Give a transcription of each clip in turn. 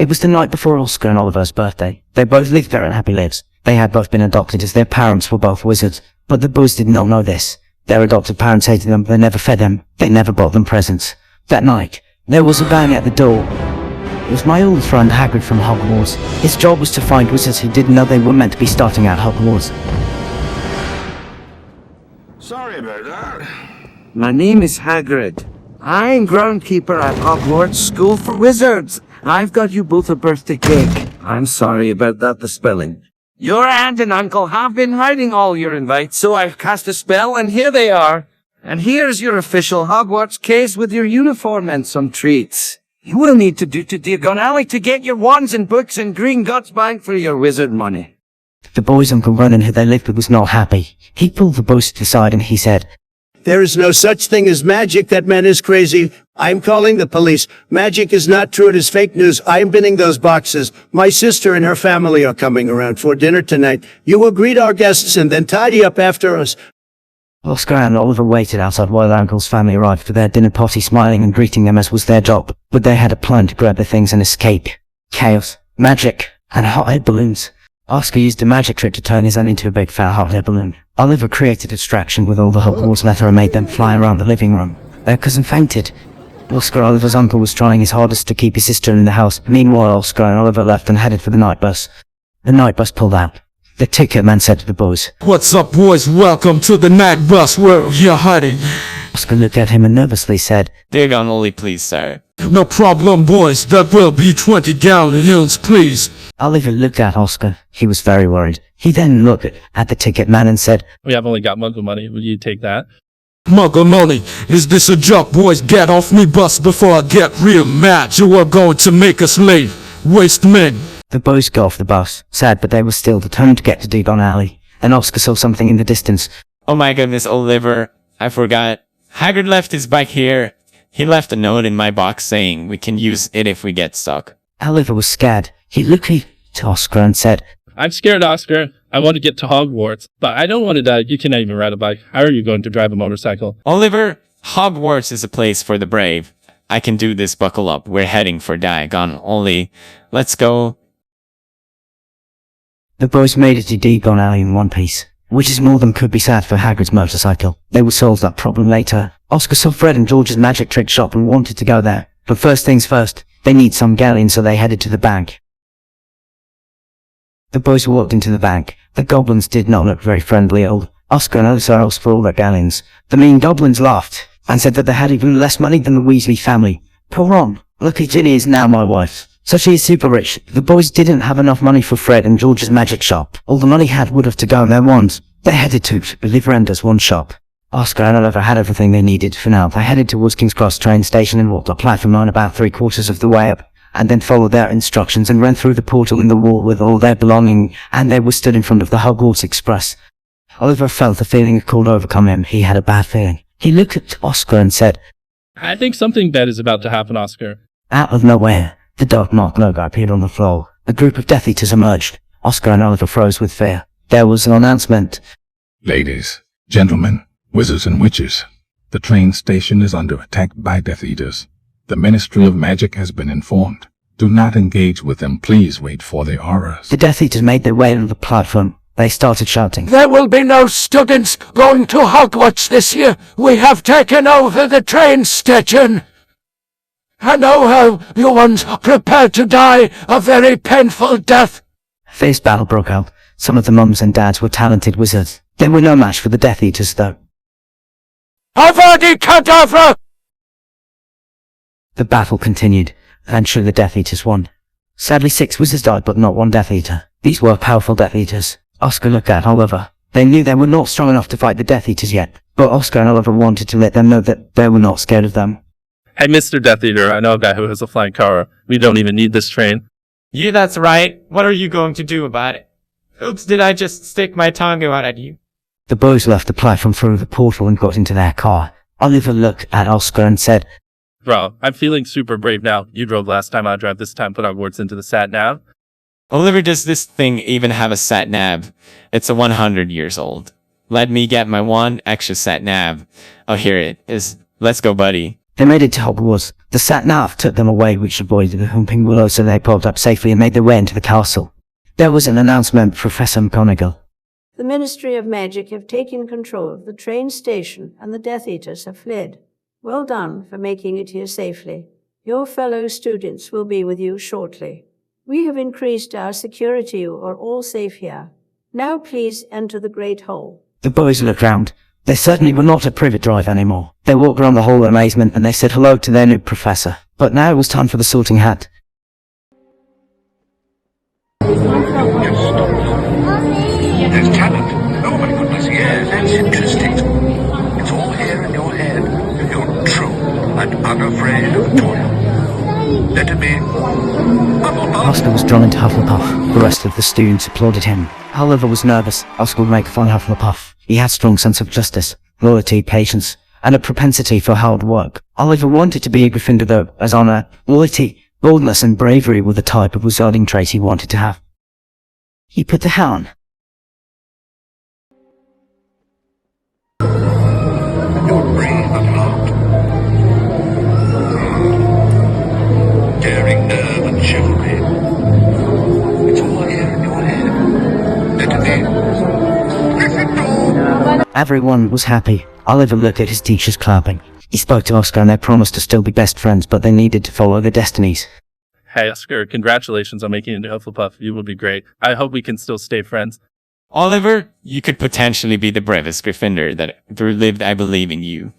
It was the night before Oscar and Oliver's birthday. They both lived very happy lives. They had both been adopted as their parents were both wizards, but the boys did not know this. Their adopted parents hated them, they never fed them, they never bought them presents. That night, there was a bang at the door. It was my old friend Hagrid from Hogwarts. His job was to find wizards who didn't know they were meant to be starting at Hogwarts. Sorry about that. My name is Hagrid. I'm groundkeeper at Hogwarts School for Wizards. I've got you both a birthday cake. I'm sorry about the spelling. Your aunt and uncle have been hiding all your invites, so I've cast a spell and here they are. And here's your official Hogwarts case with your uniform and some treats. You will need to do to Diagon Alley to get your wands and books and green guts back for your wizard money. The boy's Uncle Ronan, who they lived with, was not happy. He pulled the boys to the side and he said, There is no such thing as magic. That man is crazy. I'm calling the police. Magic is not true. It is fake news. I'm binning those boxes. My sister and her family are coming around for dinner tonight. You will greet our guests and then tidy up after us. Oscar and Oliver waited outside while their uncle's family arrived for their dinner party, smiling and greeting them as was their job. But they had a plan to grab their things and escape. Chaos, magic, and hot air balloons. Oscar used a magic trick to turn his own into a big fat hot air balloon. Oliver created a distraction with all the Hogwarts leather and made them fly around the living room. Their cousin fainted. Oscar, Oliver's uncle, was trying his hardest to keep his sister in the house. Meanwhile, Oscar and Oliver left and headed for the night bus. The night bus pulled out. The ticket man said to the boys, What's up, boys? Welcome to the night bus. Where you're hiding. Oscar looked at him and nervously said, Diagon Alley, please, sir. No problem, boys. That will be 20 galleons, please. Oliver looked at Oscar. He was very worried. He then looked at the ticket man and said, We have only got muggle money. Will you take that? Muggle money. Is this a joke, boys? Get off me bus before I get real mad. You are going to make us late. Waste men. The boys got off the bus, sad, but they were still determined to get to Diagon Alley. And Oscar saw something in the distance. Oh my goodness, Oliver. I forgot. Hagrid left his bike here. He left a note in my box saying we can use it if we get stuck. Oliver was scared. He looked at Oscar and said, I'm scared, Oscar. I want to get to Hogwarts, but I don't want to die. You cannot even ride a bike. How are you going to drive a motorcycle? Oliver, Hogwarts is a place for the brave. I can do this, buckle up. We're heading for Diagon Alley. Let's go. The boys made it to Diagon Alley in one piece, which is more than could be said for Hagrid's motorcycle. They would solve that problem later. Oscar saw Fred and George's magic trick shop and wanted to go there. But first things first, they need some galleons, so they headed to the bank. The boys walked into the bank. The goblins did not look very friendly. Oscar and Elsa asked for all their galleons. The mean goblins laughed and said that they had even less money than the Weasley family. Poor Ron. Lucky Ginny is now my wife, so she is super rich. The boys didn't have enough money for Fred and George's magic shop. All the money had would have to go on their wands. They headed to Liveranda's wand shop. Oscar and Oliver had everything they needed for now. They headed towards King's Cross train station and walked up platform 9 about 3/4 of the way up, and then followed their instructions and ran through the portal in the wall with all their belongings, and they were stood in front of the Hogwarts Express. Oliver felt a feeling of cold overcome him. He had a bad feeling. He looked at Oscar and said, I think something bad is about to happen, Oscar. Out of nowhere, the dark mark logo appeared on the floor. A group of Death Eaters emerged. Oscar and Oliver froze with fear. There was an announcement. Ladies, gentlemen, wizards and witches, the train station is under attack by Death Eaters. The Ministry of Magic has been informed. Do not engage with them. Please wait for their orders. The Death Eaters made their way to the platform. They started shouting. There will be no students going to Hogwarts this year. We have taken over the train station. And oh, how you ones prepare to die a very painful death. A fierce battle broke out. Some of the mums and dads were talented wizards. They were no match for the Death Eaters, though. Avadi Kedavra! The battle continued. Eventually the Death Eaters won. Sadly 6 wizards died, but not one Death Eater. These were powerful Death Eaters. Oscar looked at Oliver. They knew they were not strong enough to fight the Death Eaters yet, but Oscar and Oliver wanted to let them know that they were not scared of them. Hey, Mr. Death Eater, I know a guy who has a flying car. We don't even need this train. Yeah, that's right. What are you going to do about it? Oops, did I just stick my tongue out at you? The boys left the platform through the portal and got into their car. Oliver looked at Oscar and said, Bro, I'm feeling super brave now. You drove last time, I drive this time, put Hogwarts into the sat-nav. Oliver, does this thing even have a sat-nav? It's a 100 years old. Let me get my one extra sat-nav. Oh, here it is. Let's go, buddy. They made it to Hogwarts. The sat-nav took them away, which avoided the humping willow, so they pulled up safely and made their way into the castle. There was an announcement, Professor McGonagall. The Ministry of Magic have taken control of the train station and the Death Eaters have fled. Well done for making it here safely. Your fellow students will be with you shortly. We have increased our security. You are all safe here. Now please enter the Great Hall. The boys looked round. They certainly were not at Privet Drive anymore. They walked around the hall in amazement and they said hello to their new professor. But now it was time for the sorting hat. There's talent. Oh my goodness, yes, that's interesting. It's all here in your head. You're true and unafraid of toil. Let it be. Oscar was drawn into Hufflepuff. The rest of the students applauded him. Oliver was nervous. Oscar would make fun of Hufflepuff. He had a strong sense of justice, loyalty, patience, and a propensity for hard work. Oliver wanted to be a Gryffindor though, as honor, loyalty, boldness, and bravery were the type of wizarding trait he wanted to have. He put the hat on. You're brave at heart. Daring nerve and chivalry. It's all here in your head. Let it be. Gryffindor! Everyone was happy. Oliver looked at his teachers clapping. He spoke to Oscar and they promised to still be best friends, but they needed to follow their destinies. Hey, Oscar, congratulations on making it into Hufflepuff. You will be great. I hope we can still stay friends. Oliver, you could potentially be the bravest Gryffindor that ever lived. I believe in you.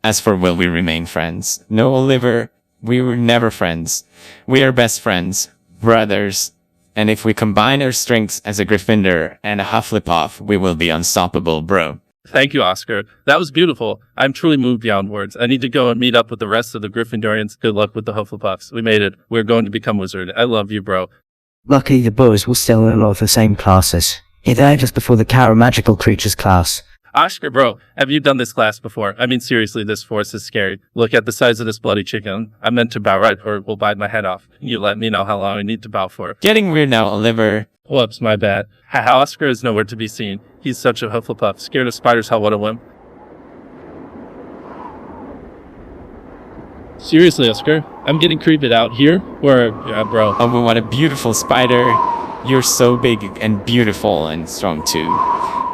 As for will we remain friends? No, Oliver, we were never friends. We are best friends, brothers. And if we combine our strengths as a Gryffindor and a Hufflepuff, we will be unstoppable, bro. Thank you, Oscar. That was beautiful. I'm truly moved beyond words. I need to go and meet up with the rest of the Gryffindorians. Good luck with the Hufflepuffs. We made it. We're going to become wizard. I love you, bro. Luckily the boys were still in a lot of the same classes. He died just before the Magical Creatures class. Oscar, bro, have you done this class before? I mean, seriously, this forest is scary. Look at the size of this bloody chicken. I meant to bow right, or we'll bite my head off. You let me know how long I need to bow for. Getting weird now, Oliver. Whoops, my bad. Oscar is nowhere to be seen. He's such a Hufflepuff. Scared of spiders, how what a wimp. Seriously, Oscar, I'm getting creeped out here, or, yeah, bro. Oh, what a beautiful spider. You're so big and beautiful and strong too.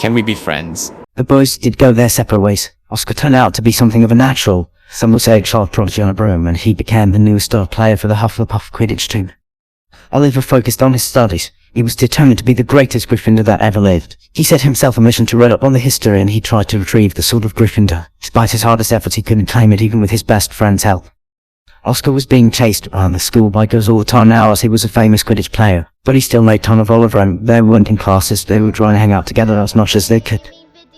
Can we be friends? The boys did go their separate ways. Oscar turned out to be something of a natural. Some would say a child prodigy on a broom, and he became the new star player for the Hufflepuff Quidditch team. Oliver focused on his studies. He was determined to be the greatest Gryffindor that ever lived. He set himself a mission to read up on the history, and he tried to retrieve the Sword of Gryffindor. Despite his hardest efforts, he couldn't claim it even with his best friend's help. Oscar was being chased around the school by girls all the time now as he was a famous Quidditch player, but he still made fun of Oliver and they weren't in classes. They were trying to hang out together as much as they could.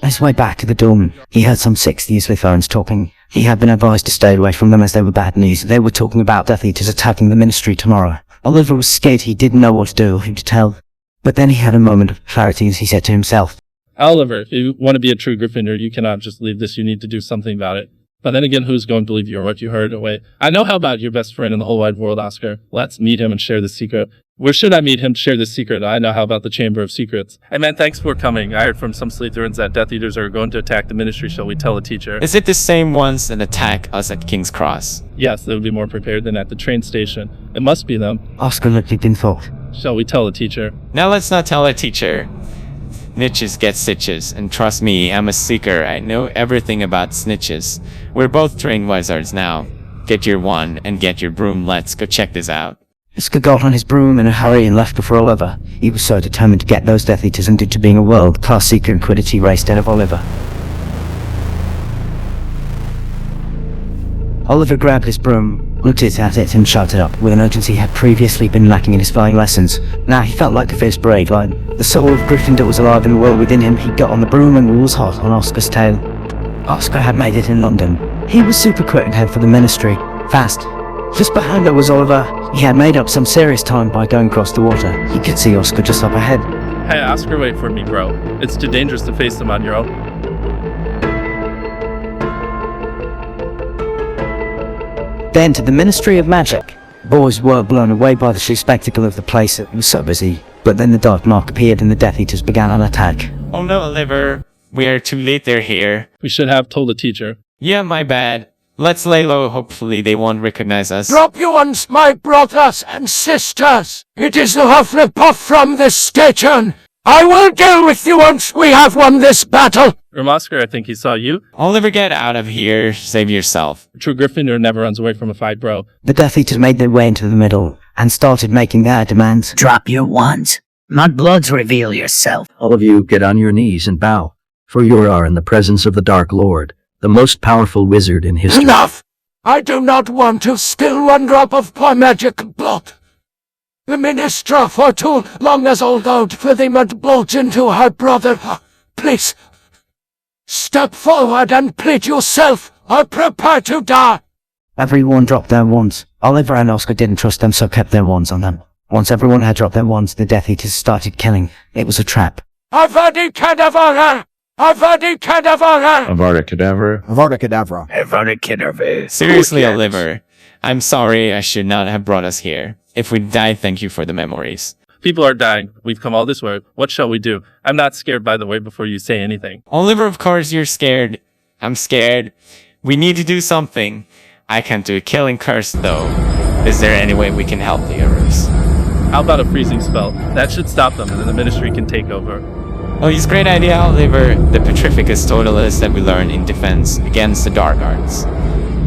On his way back to the dorm, he heard some 60 Slytherins talking. He had been advised to stay away from them as they were bad news. They were talking about Death Eaters attacking the Ministry tomorrow. Oliver was scared. He didn't know what to do or who to tell. But then he had a moment of clarity as he said to himself, Oliver, if you want to be a true Gryffindor, you cannot just leave this. You need to do something about it. But then again, who's going to believe you or what you heard away? I know how about your best friend in the whole wide world, Oscar. Let's meet him and share the secret. Where should I meet him to share the secret? I know how about the Chamber of Secrets. Hey man, thanks for coming. I heard from some Slytherins that Death Eaters are going to attack the Ministry. Shall we tell a teacher? Is it the same ones that attack us at King's Cross? Yes, they would be more prepared than at the train station. It must be them. Oscar looked at in thought. Shall we tell a teacher? Now let's not tell a teacher. Snitches get stitches, and trust me, I'm a seeker. I know everything about snitches. We're both trained wizards now. Get your wand and get your broom. Let's go check this out. Oscar got on his broom in a hurry and left before Oliver. He was so determined to get those Death Eaters and into being a world-class seeker in Quidditch he raced ahead of Oliver. Oliver grabbed his broom, looked at it and shouted up with an urgency he had previously been lacking in his flying lessons. Now he felt like a fierce brave lion. The soul of Gryffindor was alive in the world within him. He got on the broom and was hot on Oscar's tail. Oscar had made it in London. He was super quick and head for the Ministry. Fast. Just behind her was Oliver. He had made up some serious time by going across the water. He could see Oscar just up ahead. Hey, Oscar, wait for me, bro. It's too dangerous to face them on your own. They entered the Ministry of Magic. Boys were blown away by the sheer spectacle of the place. It was so busy. But then the dark mark appeared and the Death Eaters began an attack. Oh no, Oliver. We are too late, they're here. We should have told the teacher. Yeah, my bad. Let's lay low, hopefully they won't recognize us. Drop you ones, my brothers and sisters. It is the Hufflepuff from this station. I will deal with you once we have won this battle. Oscar, I think he saw you. Oliver, get out of here. Save yourself. True Gryffindor never runs away from a fight, bro. The Death Eaters made their way into the middle and started making their demands. Drop your wands. Mudbloods, reveal yourself. All of you get on your knees and bow, for you are in the presence of the Dark Lord, the most powerful wizard in history. Enough! I do not want to spill one drop of poor magic blood. The Minister for too long has held out for the Mudbloods into her brother. Please, step forward and pledge yourself, or prepare to die. Everyone dropped their wands. Oliver and Oscar didn't trust them, so kept their wands on them. Once everyone had dropped their wands, the Death Eaters started killing. It was a trap. Avada Kedavra! Avada Kedavra! Avada Kedavra. Avada Kedavra. Avada Kedavra. Seriously, Oliver. I'm sorry, I should not have brought us here. If we die, thank you for the memories. People are dying. We've come all this way. What shall we do? I'm not scared, by the way, before you say anything. Oliver, of course you're scared. I'm scared. We need to do something. I can't do a killing curse, though. Is there any way we can help the heroes? How about a freezing spell? That should stop them, and then the Ministry can take over. Oh, it's a great idea, Oliver. The Petrificus Totalis that we learned in defense against the Dark Arts.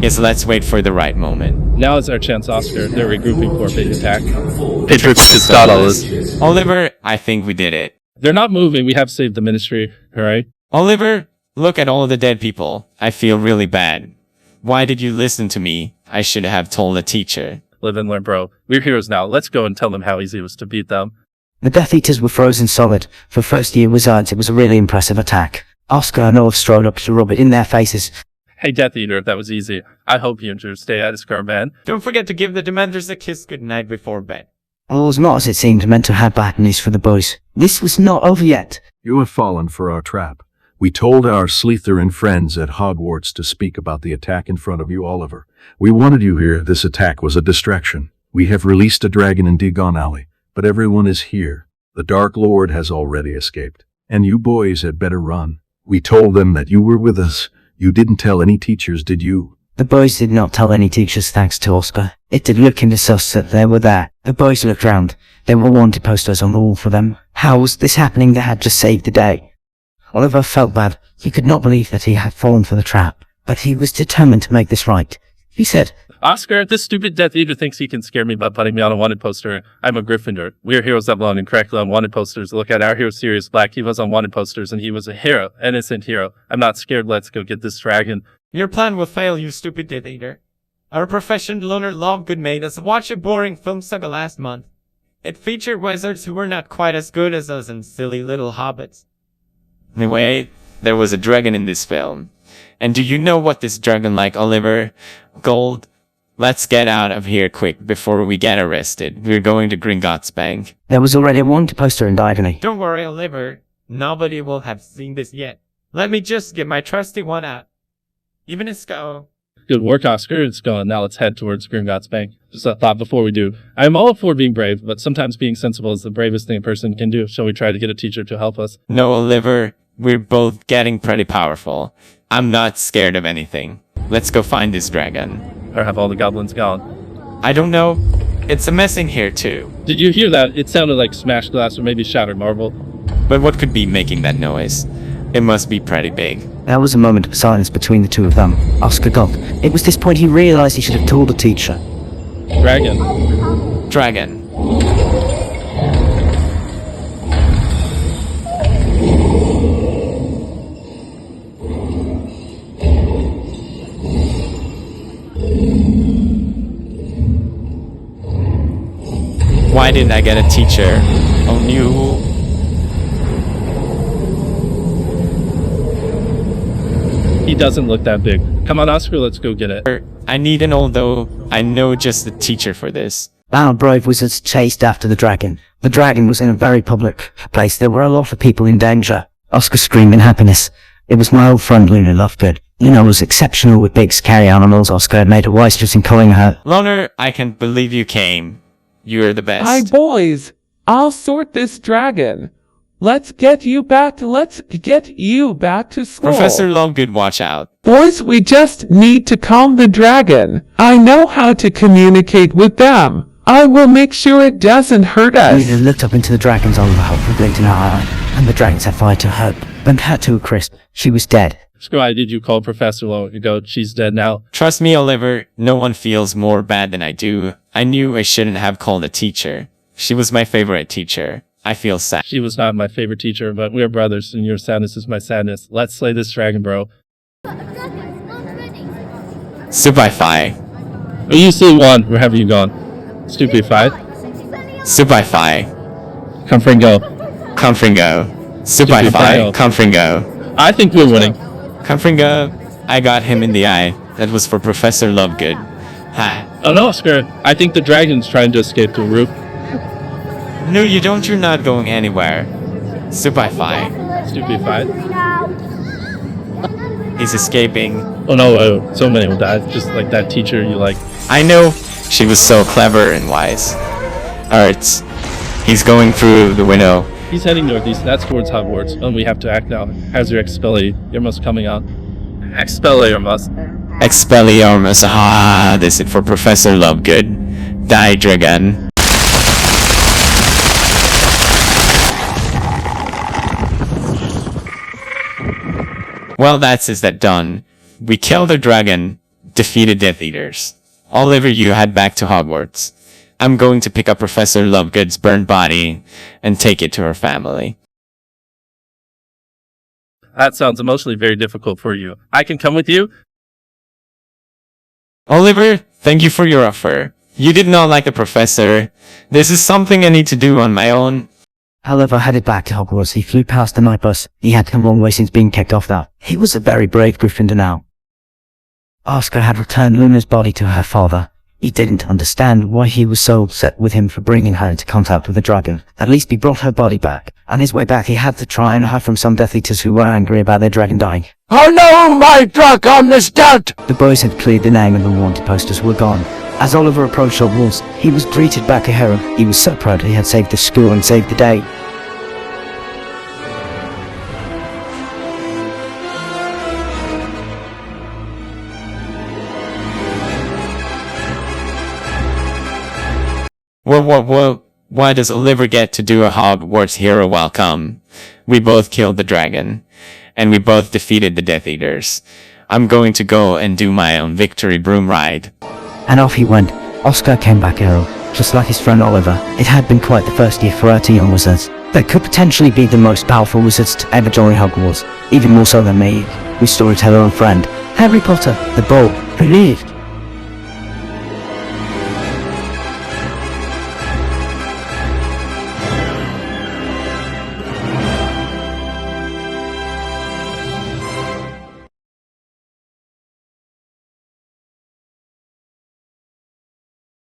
Yes, let's wait for the right moment. Now is our chance, Oscar. They're regrouping for a big attack. Petrificus Totalis. Oliver, I think we did it. They're not moving. We have saved the Ministry, alright? Oliver, look at all the dead people. I feel really bad. Why did you listen to me? I should have told the teacher. Live and learn, bro. We're heroes now. Let's go and tell them how easy it was to beat them. The Death Eaters were frozen solid. For first-year wizards, it was a really impressive attack. Oscar and Olive strode up to rub it in their faces. Hey, Death Eater, that was easy. I hope you enjoy stay at his car, man. Don't forget to give the Dementors a kiss goodnight before bed. All was not as it seemed meant to have bad news for the boys. This was not over yet. You have fallen for our trap. We told our Slytherin friends at Hogwarts to speak about the attack in front of you, Oliver. We wanted you here. This attack was a distraction. We have released a dragon in Diagon Alley, but everyone is here. The Dark Lord has already escaped, and you boys had better run. We told them that you were with us. You didn't tell any teachers, did you? The boys did not tell any teachers thanks to Oscar. It did look into sus that they were there. The boys looked round. There were wanted posters on the wall for them. How was this happening? They had just saved the day. Oliver felt bad. He could not believe that he had fallen for the trap, but he was determined to make this right. He said, Oscar, this stupid Death Eater thinks he can scare me by putting me on a wanted poster. I'm a Gryffindor. We are heroes that belong incorrectly on wanted posters. Look at our hero, Sirius Black. He was on wanted posters, and he was a hero. Innocent hero. I'm not scared. Let's go get this dragon. Your plan will fail, you stupid Death Eater. Our professional loner Lovegood made us watch a boring film saga last month. It featured wizards who were not quite as good as us and silly little hobbits. Anyway, there was a dragon in this film. And do you know what this dragon like, Oliver? Gold. Let's get out of here quick before we get arrested. We're going to Gringotts Bank. There was already a wanted poster in Diagon. Don't worry, Oliver. Nobody will have seen this yet. Let me just get my trusty one out. Even a skull. Good work, Oscar. It's gone. Now let's head towards Gringotts Bank. Just a thought before we do. I'm all for being brave, but sometimes being sensible is the bravest thing a person can do. Shall we try to get a teacher to help us? No, Oliver. We're both getting pretty powerful. I'm not scared of anything. Let's go find this dragon. Or have all the goblins gone? I don't know. It's a mess in here too. Did you hear that? It sounded like smashed glass or maybe shattered marble. But what could be making that noise? It must be pretty big. There was a moment of silence between the two of them. Oscar gulped. It was this point he realized he should have told the teacher. Dragon. Dragon. Why didn't I get a teacher? Oh, no. He doesn't look that big. Come on, Oscar, let's go get it. I need an although I know just the teacher for this. Our brave wizards chased after the dragon. The dragon was in a very public place. There were a lot of people in danger. Oscar screamed in happiness. It was my old friend Luna Lovegood. Luna was exceptional with big scary animals. Oscar had made a wise choice in calling her. Loner, I can't believe you came. You're the best. Hi boys, I'll sort this dragon. Let's get you back to school. Professor Lovegood, watch out. Boys, we just need to calm the dragon. I know how to communicate with them. I will make sure it doesn't hurt us. Lena looked up into the dragon's olive hope with a glint in her eye, and the dragon set fire to her, burnt her to a crisp. She was dead. Why did you call Professor Lovegood? She's dead now. Trust me, Oliver, no one feels more bad than I do. I knew I shouldn't have called a teacher. She was my favorite teacher. I feel sad. She was not my favorite teacher, but we're brothers, and your sadness is my sadness. Let's slay this dragon, bro. Subai-fi. Oh, you see one. Where have you gone? Stupefied. Subai-fi. Confringo. Confringo. Subai-fi. Confringo. I think we're winning. Confringo. I got him in the eye. That was for Professor Lovegood. Ha. Oh no, Oscar. I think the dragon's trying to escape the roof. No, you don't. You're not going anywhere. Subai-fi. Stupefied. He's escaping. Oh no, so many will die. Just like that teacher you like. I know. She was so clever and wise. Alright. He's going through the window. He's heading northeast. That's towards Hogwarts. And we have to act now. How's your Expelliarmus coming out? Expelliarmus. Expelliarmus. Ah, this is for Professor Lovegood. Die, dragon. Well, that's that done. We killed the dragon, defeated Death Eaters. Oliver, you head back to Hogwarts. I'm going to pick up Professor Lovegood's burned body and take it to her family. That sounds emotionally very difficult for you. I can come with you? Oliver, thank you for your offer. You did not like the professor. This is something I need to do on my own. Oliver headed back to Hogwarts. He flew past the night bus. He had come a long way since being kicked off that. He was a very brave Gryffindor now. Oscar had returned Luna's body to her father. He didn't understand why he was so upset with him for bringing her into contact with the dragon. At least he brought her body back. On his way back, he had to try and hide from some Death Eaters who were angry about their dragon dying. Oh no, my dragon is dead! The boys had cleared the name and the wanted posters were gone. As Oliver approached Hogwarts, he was greeted back a hero. He was so proud he had saved the school and saved the day. Whoa, why does Oliver get to do a Hogwarts hero welcome? We both killed the dragon, and we both defeated the Death Eaters. I'm going to go and do my own victory broom ride. And off he went. Oscar came back a hero, just like his friend Oliver. It had been quite the first year for our two young wizards. They could potentially be the most powerful wizards to ever join Hogwarts, even more so than me, with storyteller and friend, Harry Potter, the boy, who lived.